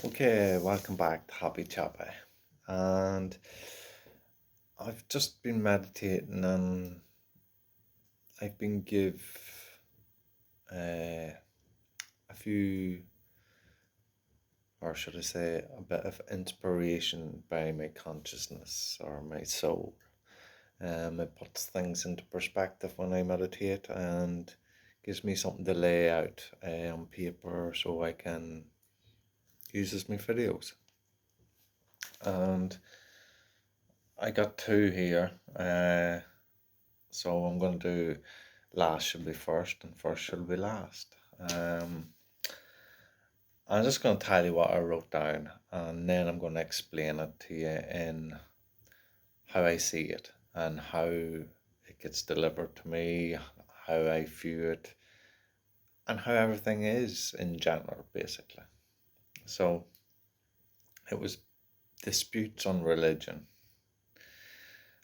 Okay, welcome back to Happy Chappy. And I've just been meditating and I've been give a few, or should I say, a bit of inspiration by my consciousness or my soul. It puts things into perspective when I meditate and gives me something to lay out on paper so I can use as my videos. And I got two here. So I'm going to do last should be first and first should be last. I'm just going to tell you what I wrote down and then I'm going to explain it to you in how I see it and how it gets delivered to me, how I view it, and how everything is in general, basically. So it was disputes on religion.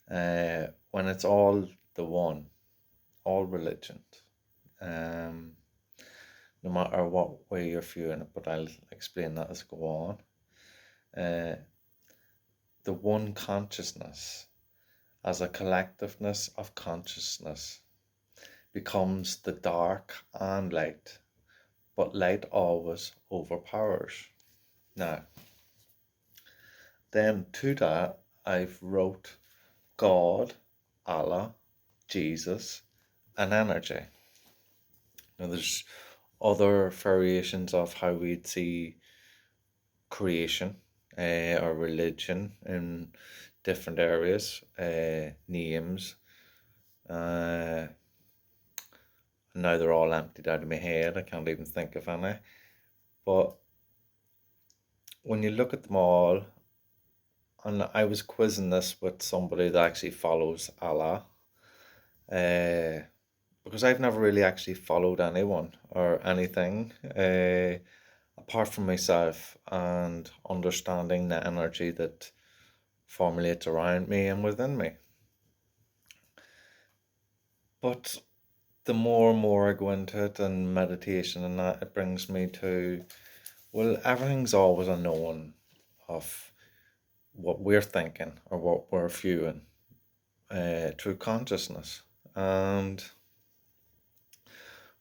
When it's all the one, all religions. Um, no matter what way you're viewing it, but I'll explain that as I go on. Uh, the one consciousness as a collectiveness of consciousness becomes the dark and light, but light always overpowers. Now, then to that, I've wrote God, Allah, Jesus, and energy. Now, there's other variations of how we'd see creation or religion in different areas, names. Uh, Now they're all emptied out of my head. I can't even think of any. But when you look at them all, and I was quizzing this with somebody that actually follows Allah, uh, because I've never really actually followed anyone or anything apart from myself and understanding the energy that formulates around me and within me. But the more and more I go into it and meditation and that, it brings me to, well, everything's always a knowing of what we're thinking or what we're viewing through consciousness. And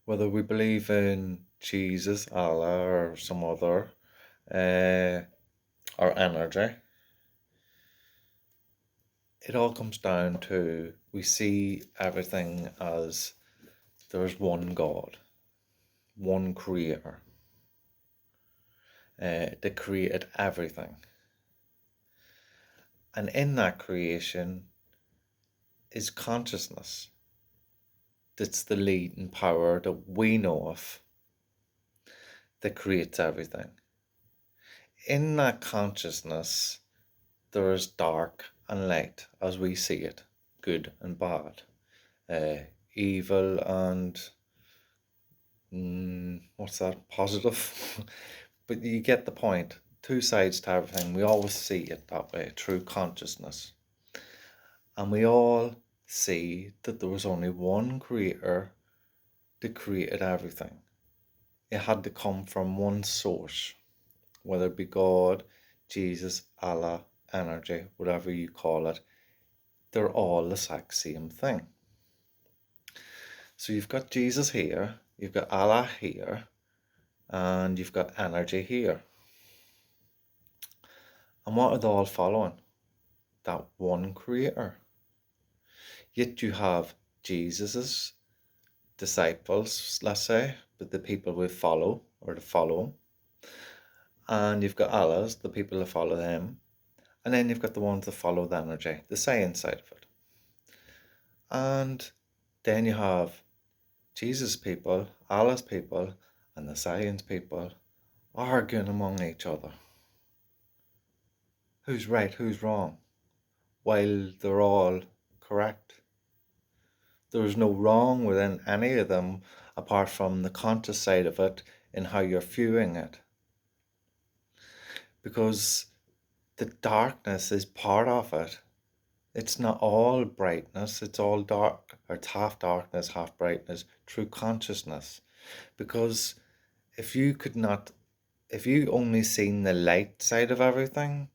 whether we believe in Jesus, Allah, or some other, or energy, it all comes down to we see everything as there's one God, one creator that created everything. And in that creation is consciousness. That's the leading power that we know of that creates everything. In that consciousness, there is dark and light as we see it, good and bad, evil and what's that, positive. But you get the point. Two sides to everything. We always see it that way through consciousness. And we all see that there was only one creator that created everything. It had to come from one source, whether it be God, Jesus, Allah, energy, whatever you call it. They're all the exact same thing. So you've got Jesus here, you've got Allah here, and you've got energy here. And what are they all following? That one creator. Yet you have Jesus's disciples, let's say, but the people we follow or to follow him. And you've got Allah's, the people that follow him. And then you've got the ones that follow the energy, the science side of it. And then you have Jesus people, Allah's people, and the science people arguing among each other. Who's right, who's wrong? While they're all correct. There's no wrong within any of them apart from the conscious side of it in how you're viewing it. Because the darkness is part of it. It's not all brightness, it's all dark, or it's half darkness, half brightness through consciousness. Because if you could not if you only seen the light side of everything,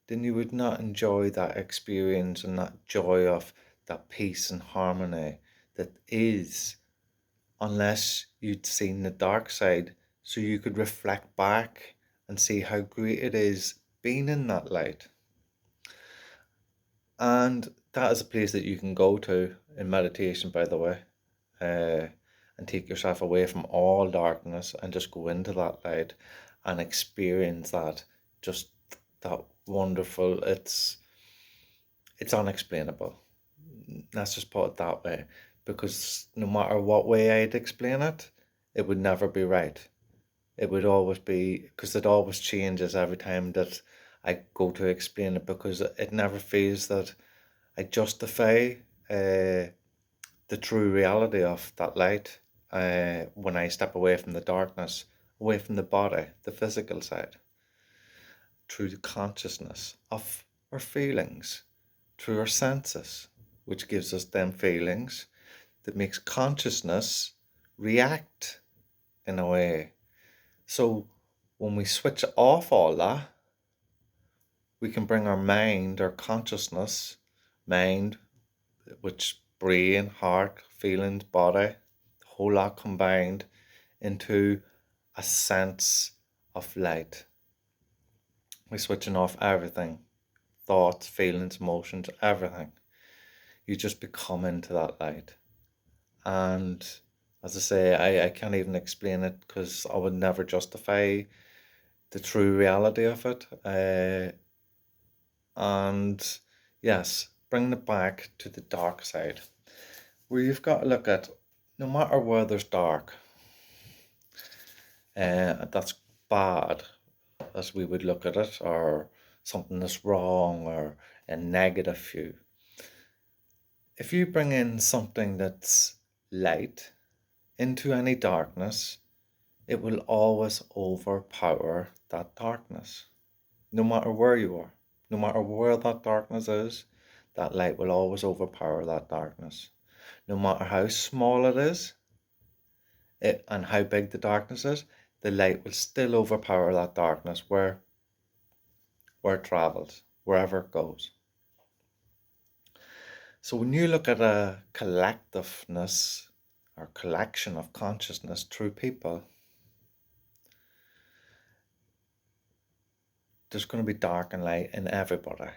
then you would not enjoy that experience and that joy of that peace and harmony that is, unless you'd seen the dark side, so you could reflect back and see how great it is being in that light. And that is a place that you can go to in meditation, by the way, and take yourself away from all darkness and just go into that light and experience that, just that wonderful, it's unexplainable. Let's just put it that way, because no matter what way I'd explain it, it would never be right. It would always be, because it always changes every time that I go to explain it, because it never feels that I justify the true reality of that light when I step away from the darkness, away from the body, the physical side, through the consciousness of our feelings, through our senses, which gives us them feelings that makes consciousness react in a way. So when we switch off all that, we can bring our mind, our consciousness, mind, which brain, heart, feelings, body, the whole lot combined into a sense of light. We're switching off everything, thoughts, feelings, emotions, everything. You just become into that light. And as I say, I can't even explain it, because I would never justify the true reality of it. And yes, bringing it back to the dark side, where you've got to look at, no matter where there's dark, that's bad, as we would look at it, or something that's wrong, or a negative view. If you bring in something that's light into any darkness, it will always overpower that darkness, no matter where you are. No matter where that darkness is, that light will always overpower that darkness. No matter how small it is, and how big the darkness is, the light will still overpower that darkness where it travels, wherever it goes. So when you look at a collectiveness or collection of consciousness through people, there's going to be dark and light in everybody.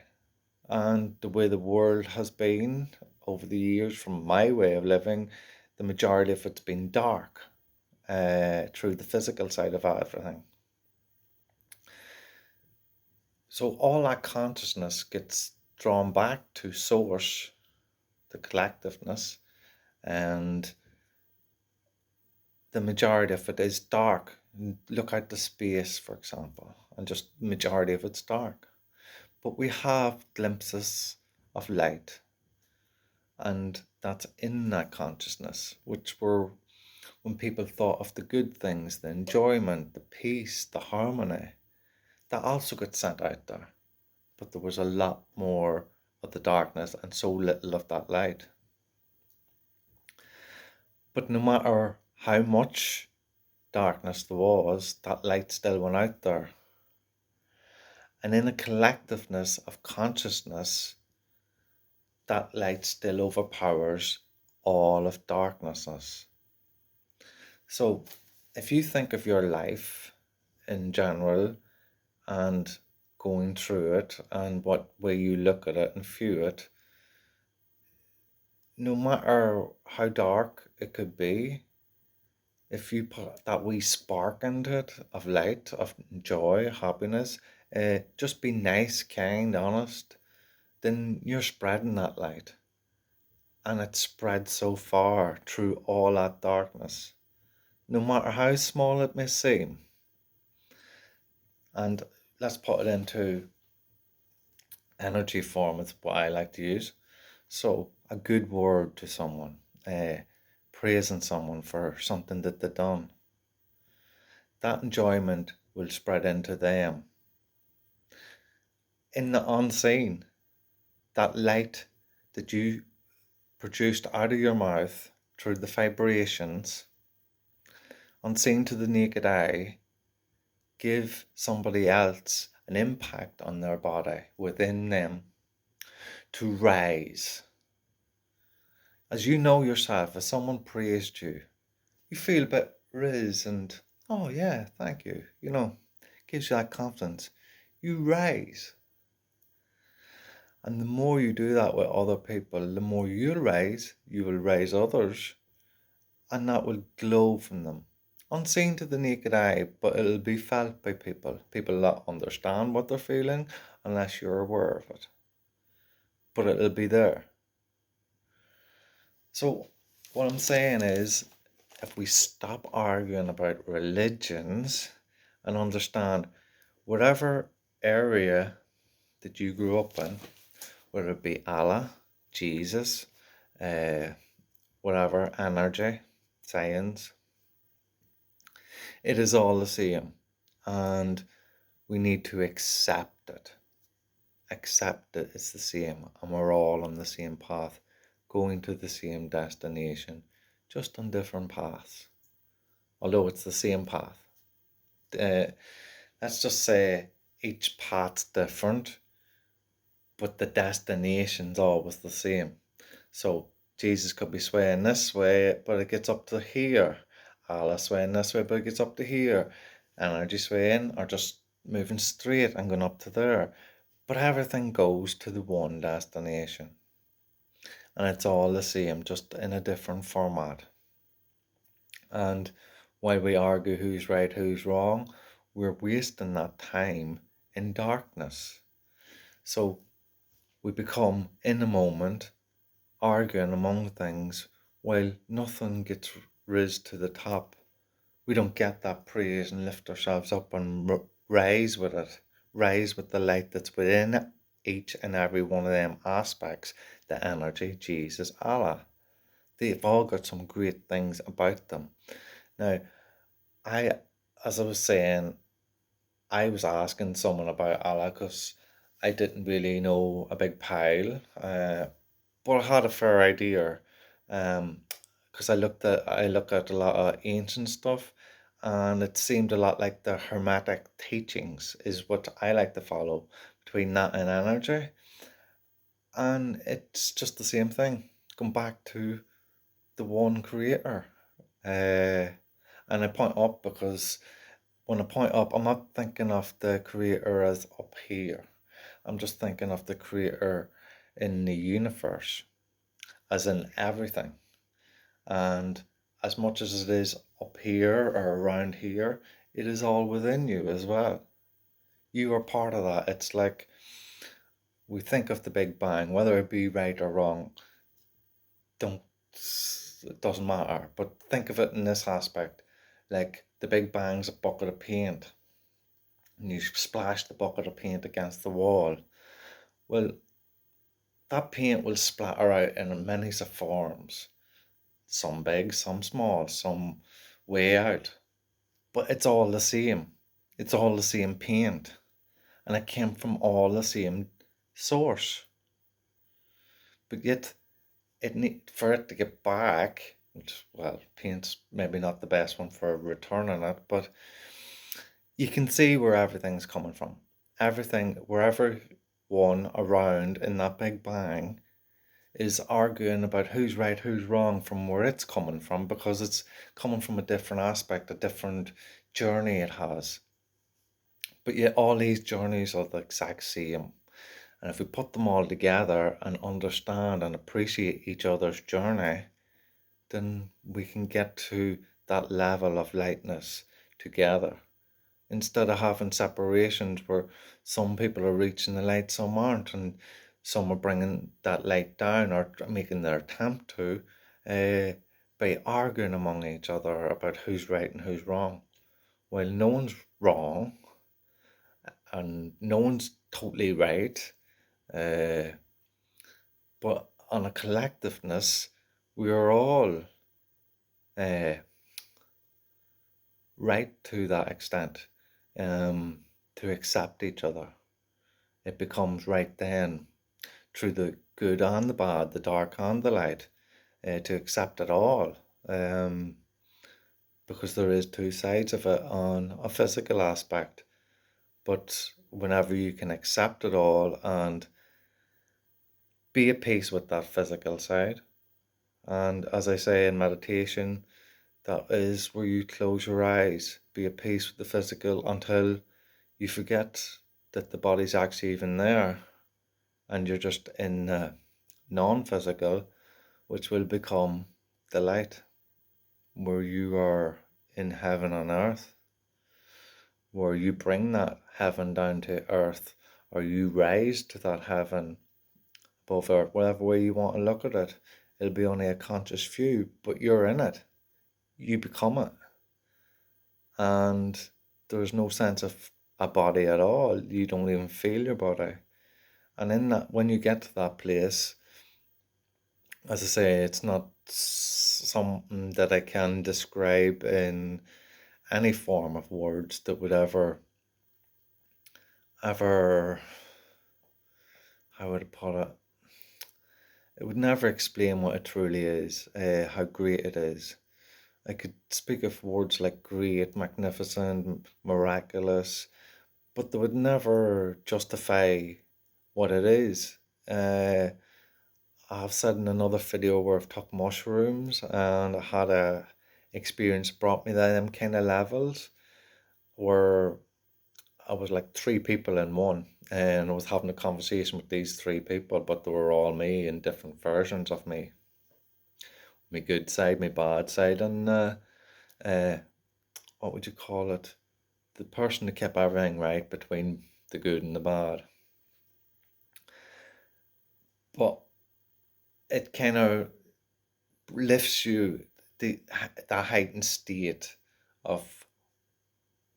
And the way the world has been over the years, from my way of living, the majority of it's been dark through the physical side of everything. So all that consciousness gets drawn back to source, the collectiveness, and the majority of it is dark. Look at the space, for example, and just the majority of it's dark. But we have glimpses of light, and that's in that consciousness, which were when people thought of the good things, the enjoyment, the peace, the harmony, that also got sent out there. But there was a lot more of the darkness and so little of that light. But no matter how much darkness there was, that light still went out there. And in a collectiveness of consciousness, that light still overpowers all of darknesses. So if you think of your life in general and going through it and what way you look at it and view it, no matter how dark it could be, if you put that wee spark into it of light, of joy, happiness, just be nice, kind, honest, then you're spreading that light. And it spreads so far through all that darkness, no matter how small it may seem. And let's put it into energy form, it's what I like to use. So a good word to someone, praising someone for something that they've done, that enjoyment will spread into them. In the unseen, that light that you produced out of your mouth through the vibrations, unseen to the naked eye, give somebody else an impact on their body within them to rise. As you know yourself, if someone praised you, you feel a bit raised and, oh yeah, thank you. Gives you that confidence. You rise. And the more you do that with other people, the more you'll rise, you will raise others, and that will glow from them. Unseen to the naked eye, but it'll be felt by people. People that understand what they're feeling, unless you're aware of it. But it'll be there. So, what I'm saying is, if we stop arguing about religions and understand whatever area that you grew up in, whether it be Allah, Jesus, whatever, energy, science, it is all the same. And we need to accept it. Accept it, it's the same. And we're all on the same path, going to the same destination, just on different paths. Although it's the same path. Let's just say each path's different, but the destination's always the same. So Jesus could be swaying this way, but it gets up to here. Allah swaying this way, but it gets up to here. Energy swaying or just moving straight and going up to there. But everything goes to the one destination. And it's all the same, just in a different format. And while we argue who's right, who's wrong, we're wasting that time in darkness. So we become, in the moment, arguing among things while nothing gets raised to the top. We don't get that praise and lift ourselves up and rise with it. Rise with the light that's within each and every one of them aspects. The energy, Jesus, Allah. They've all got some great things about them. Now, as I was saying, I was asking someone about Allah because I didn't really know a big pile, but I had a fair idea. Because I looked at a lot of ancient stuff, and it seemed a lot like the Hermetic teachings is what I like to follow between that and energy, and it's just the same thing. Come back to the one creator, and I point up because when I point up, I'm not thinking of the creator as up here. I'm just thinking of the creator in the universe, as in everything. And as much as it is up here or around here, it is all within you as well. You are part of that. It's like we think of the Big Bang, whether it be right or wrong, it doesn't matter. But think of it in this aspect, like the Big Bang's a bucket of paint, and you splash the bucket of paint against the wall. Well, that paint will splatter out in many forms. Some big, some small, some way out. But it's all the same. It's all the same paint. And it came from all the same source. But yet, for it to get back, which, well, paint's maybe not the best one for returning it, but you can see where everything's coming from. Everything, wherever one around in that Big Bang is arguing about who's right, who's wrong from where it's coming from, because it's coming from a different aspect, a different journey it has. But yet all these journeys are the exact same. And if we put them all together and understand and appreciate each other's journey, then we can get to that level of lightness together. Instead of having separations where some people are reaching the light, some aren't, and some are bringing that light down or making their attempt to by arguing among each other about who's right and who's wrong. Well, no one's wrong and no one's totally right, but on a collectiveness, we are all right to that extent, to accept each other. It becomes right then, through the good and the bad, the dark and the light, to accept it all. because there is two sides of it on a physical aspect. But whenever you can accept it all and be at peace with that physical side, and as I say in meditation, that is where you close your eyes, be at peace with the physical until you forget that the body's actually even there, and you're just in non-physical, which will become the light, where you are in heaven on earth, where you bring that heaven down to earth, or you rise to that heaven above earth, whatever way you want to look at it. It'll be only a conscious view, but you're in it. You become it. And there's no sense of a body at all. You don't even feel your body. And in that, when you get to that place, as I say, it's not something that I can describe in any form of words that would ever, how would I put it? It would never explain what it truly is, how great it is. I could speak of words like great, magnificent, miraculous, but they would never justify what it is. I've said in another video where I've took mushrooms and I had a experience brought me to them kind of levels where I was like three people in one, and I was having a conversation with these three people, but they were all me and different versions of me. My good side, my bad side, and uh, what would you call it? The person that kept everything right between the good and the bad. But it kind of lifts you the heightened state of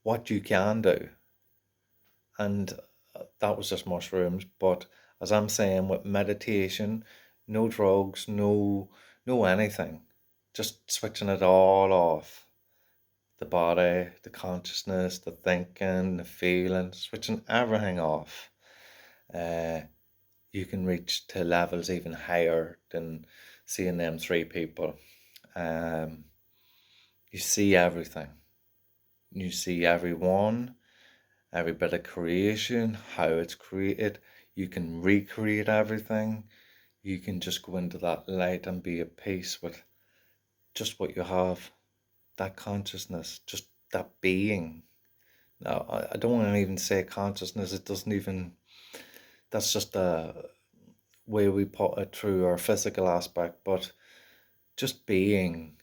what you can do, and that was just mushrooms. But as I'm saying, with meditation, no drugs, no anything, just switching it all off. The body, the consciousness, the thinking, the feeling, switching everything off. Uh, you can reach to levels even higher than seeing them three people. Um, you see everything. You see everyone, every bit of creation, how it's created. You can recreate everything. You can just go into that light and be at peace with just what you have, that consciousness, just that being. Now, I don't want to even say consciousness, it doesn't even, that's just a way we put it through our physical aspect, but just being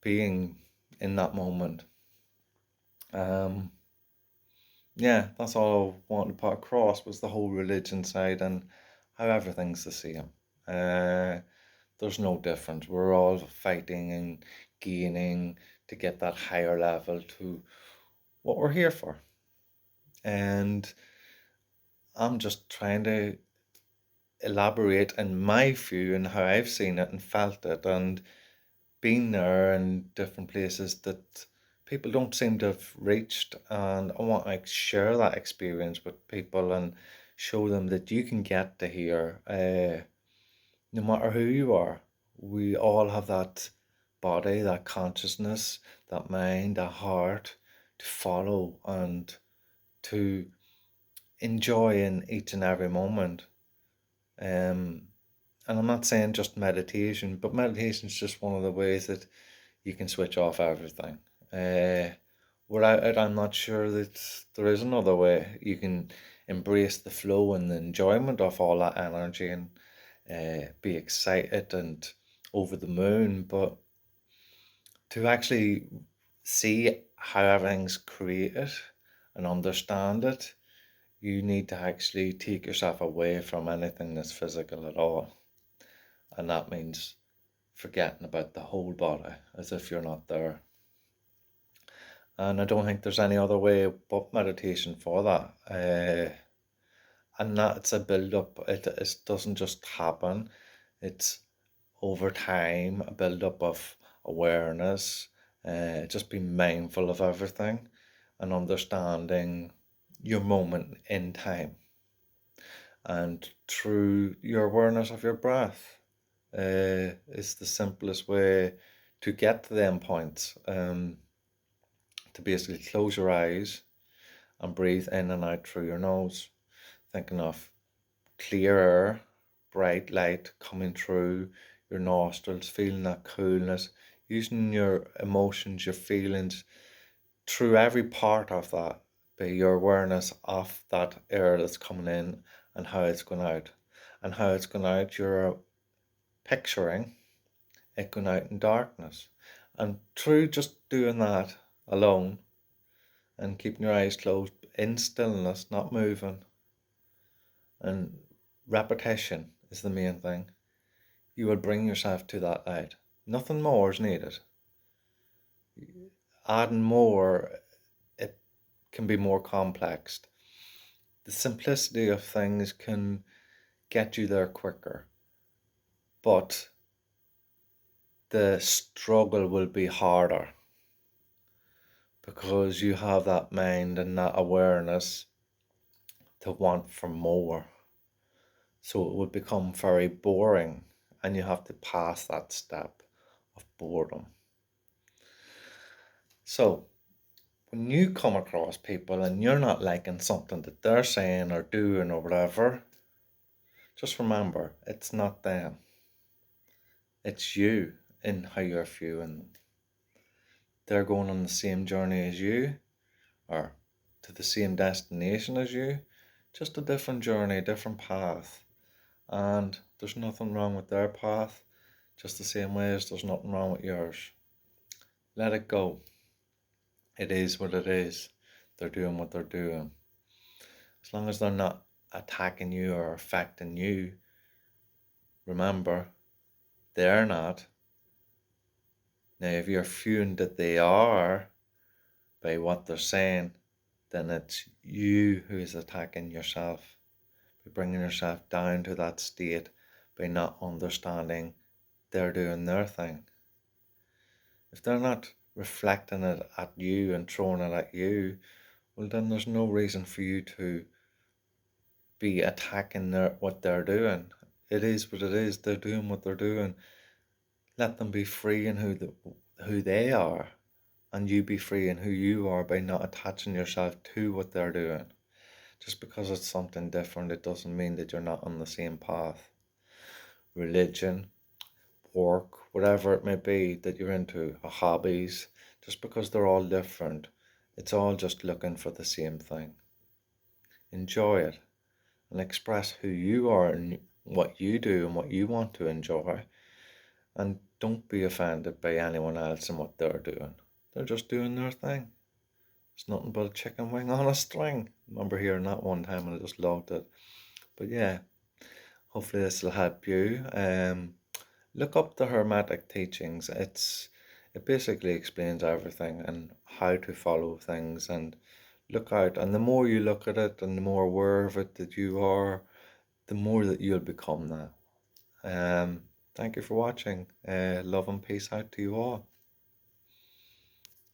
in that moment. Um, yeah, that's all I wanted to put across was the whole religion side and how everything's the same. There's no difference. We're all fighting and gaining to get that higher level to what we're here for. And I'm just trying to elaborate in my view and how I've seen it and felt it and been there in different places that people don't seem to have reached. And I want to share that experience with people and show them that you can get to here, no matter who you are. We all have that body, that consciousness, that mind, that heart to follow and to enjoy in each and every moment. Um, and I'm not saying just meditation, but meditation is just one of the ways that you can switch off everything. Without it, I'm not sure that there is another way. You can embrace the flow and the enjoyment of all that energy and be excited and over the moon, but to actually see how everything's created and understand it, you need to actually take yourself away from anything that's physical at all. And that means forgetting about the whole body as if you're not there. And I don't think there's any other way but meditation for that. And that's a build up. It doesn't just happen. It's over time a build up of awareness. Just being mindful of everything and understanding your moment in time. And through your awareness of your breath is the simplest way to get to them points, to basically close your eyes and breathe in and out through your nose, thinking of clear air, bright light coming through your nostrils, feeling that coolness, using your emotions, your feelings through every part of that, be your awareness of that air that's coming in and how it's going out. And how it's going out, you're picturing it going out in darkness. And through just doing that alone and keeping your eyes closed in stillness, not moving, and repetition is the main thing, you will bring yourself to that light. Nothing more is needed. Adding more, it can be more complex. The simplicity of things can get you there quicker, but the struggle will be harder because you have that mind and that awareness to want for more. So it would become very boring, and you have to pass that step of boredom. So when you come across people and you're not liking something that they're saying or doing or whatever, just remember, it's not them. It's you in how you're viewing them. They're going on the same journey as you, or to the same destination as you, just a different journey, a different path. And there's nothing wrong with their path, just the same way as there's nothing wrong with yours. Let it go. It is what it is. They're doing what they're doing. As long as they're not attacking you or affecting you, remember, they're not. Now, if you're feeling that they are by what they're saying, then it's you who is attacking yourself, by bringing yourself down to that state, by not understanding they're doing their thing. If they're not reflecting it at you and throwing it at you, well, then there's no reason for you to be attacking what they're doing. It is what it is. They're doing what they're doing. Let them be free in who they are, and you be free in who you are by not attaching yourself to what they're doing. Just because it's something different, it doesn't mean that you're not on the same path. Religion, work, whatever it may be that you're into, or hobbies, just because they're all different, it's all just looking for the same thing. Enjoy it and express who you are and what you do and what you want to enjoy, and don't be offended by anyone else and what they're doing. They're just doing their thing. It's nothing but a chicken wing on a string. I remember hearing that one time and I just loved it. But yeah, hopefully this will help you. Look up the Hermetic teachings. It basically explains everything and how to follow things, and look out. And the more you look at it and the more aware of it that you are, the more that you'll become that. Thank you for watching. Love and peace out to you all.